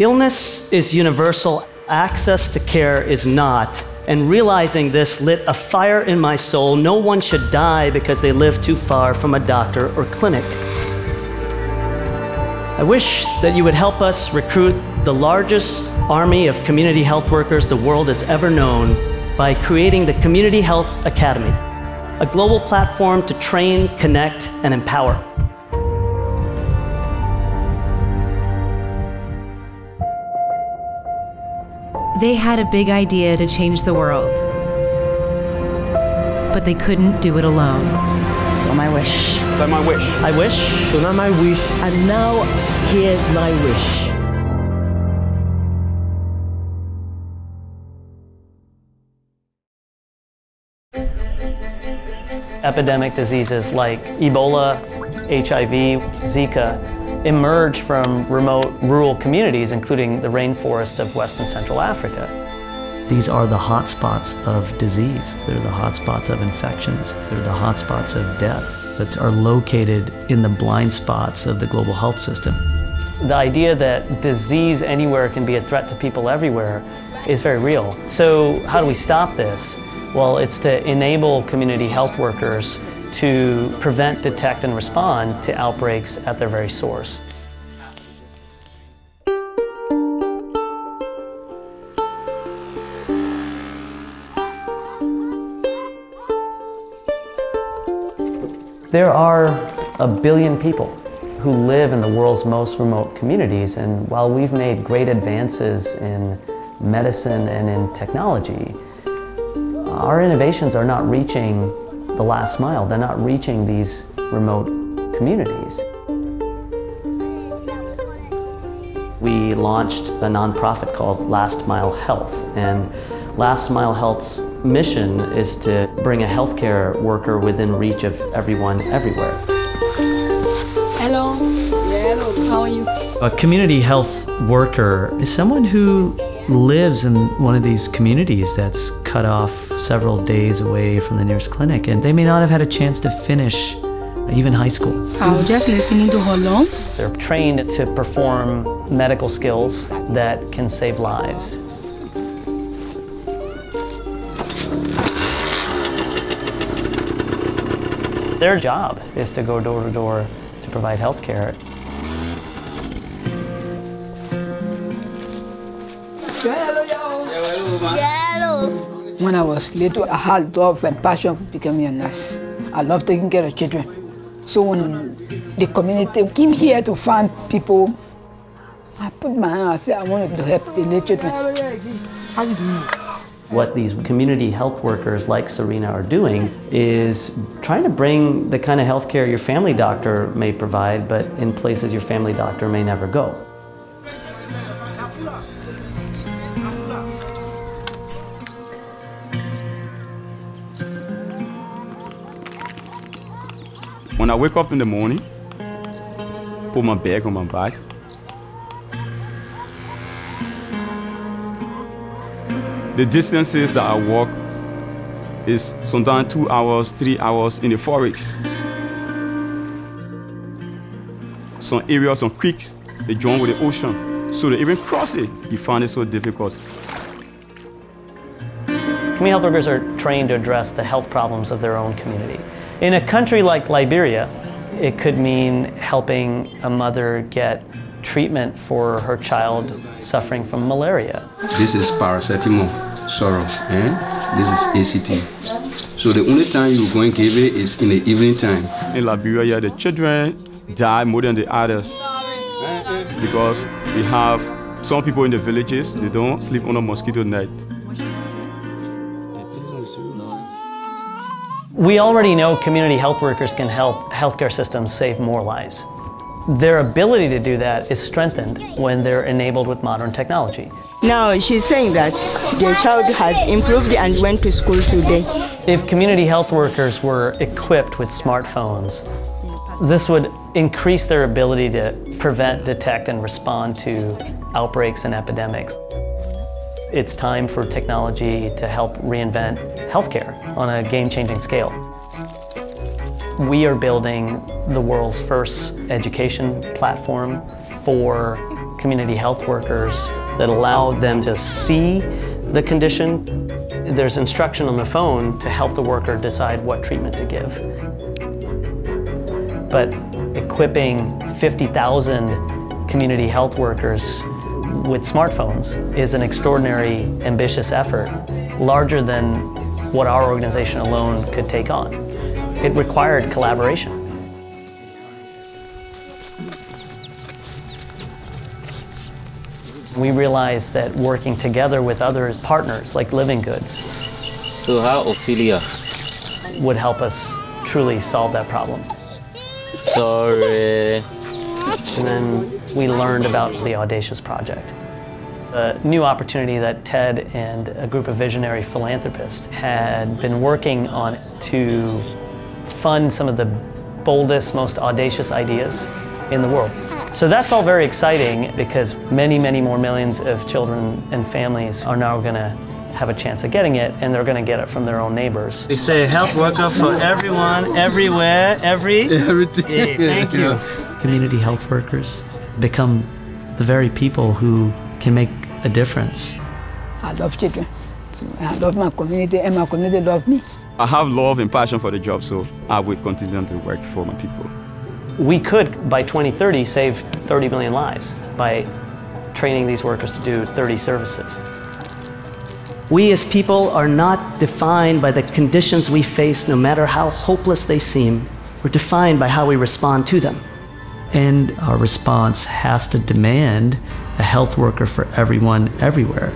Illness is universal, access to care is not. And realizing this lit a fire in my soul. No one should die because they live too far from a doctor or clinic. I wish that you would help us recruit the largest army of community health workers the world has ever known by creating the Community Health Academy, a global platform to train, connect, and empower. They had a big idea to change the world, but they couldn't do it alone. So my wish. So my wish. I wish. So now my wish. And now here's my wish. Epidemic diseases like Ebola, HIV, Zika emerge from remote rural communities, including the rainforests of West and Central Africa. These are the hotspots of disease. They're the hotspots of infections. They're the hotspots of death that are located in the blind spots of the global health system. The idea that disease anywhere can be a threat to people everywhere is very real. So how do we stop this? Well, it's to enable community health workers to prevent, detect, and respond to outbreaks at their very source. There are 1 billion people who live in the world's most remote communities, and while we've made great advances in medicine and in technology, our innovations are not reaching the last mile. They're not reaching these remote communities. We launched a nonprofit called Last Mile Health, and Last Mile Health's mission is to bring a healthcare worker within reach of everyone, everywhere. Hello. Yeah, hello. How are you? A community health worker is someone who lives in one of these communities that's cut off several days away from the nearest clinic, and they may not have had a chance to finish even high school. I was just listening to her lungs. They're trained to perform medical skills that can save lives. Their job is to go door to door to provide health care. When I was little, I had love and passion for becoming a nurse. I love taking care of children. So when the community came here to find people, I put my hand, I said I wanted to help the little children. How you doing? What these community health workers like Serena are doing is trying to bring the kind of health care your family doctor may provide, but in places your family doctor may never go. When I wake up in the morning, put my bag on my back, the distances that I walk is sometimes 2 hours, 3 hours in the forests. Some areas, some creeks, they join with the ocean. So to even cross it, you find it so difficult. Community health workers are trained to address the health problems of their own community. In a country like Liberia, it could mean helping a mother get treatment for her child suffering from malaria. This is paracetamol, sorrow, and this is ACT. So the only time you're going to give it is in the evening time. In Liberia, the children die more than the others because we have some people in the villages, they don't sleep on a mosquito net. We already know community health workers can help healthcare systems save more lives. Their ability to do that is strengthened when they're enabled with modern technology. Now she's saying that the child has improved and went to school today. If community health workers were equipped with smartphones, this would increase their ability to prevent, detect, and respond to outbreaks and epidemics. It's time for technology to help reinvent healthcare on a game-changing scale. We are building the world's first education platform for community health workers that allow them to see the condition. There's instruction on the phone to help the worker decide what treatment to give. But equipping 50,000 community health workers with smartphones is an extraordinary, ambitious effort, larger than what our organization alone could take on. It required collaboration. We realized that working together with other partners, like Living Goods, so how Ophelia would help us truly solve that problem. Sorry. And then we learned about the Audacious project, a new opportunity that Ted and a group of visionary philanthropists had been working on to fund some of the boldest, most audacious ideas in the world. So that's all very exciting because many, many more millions of children and families are now going to have a chance of getting it, and they're going to get it from their own neighbors. They say health worker for everyone, everywhere, everything. Hey, thank you. Community health workers become the very people who can make a difference. I love children. So I love my community, and my community loves me. I have love and passion for the job, so I will continue to work for my people. We could, by 2030, save 30 million lives by training these workers to do 30 services. We as people are not defined by the conditions we face, no matter how hopeless they seem. We're defined by how we respond to them. And our response has to demand a health worker for everyone, everywhere.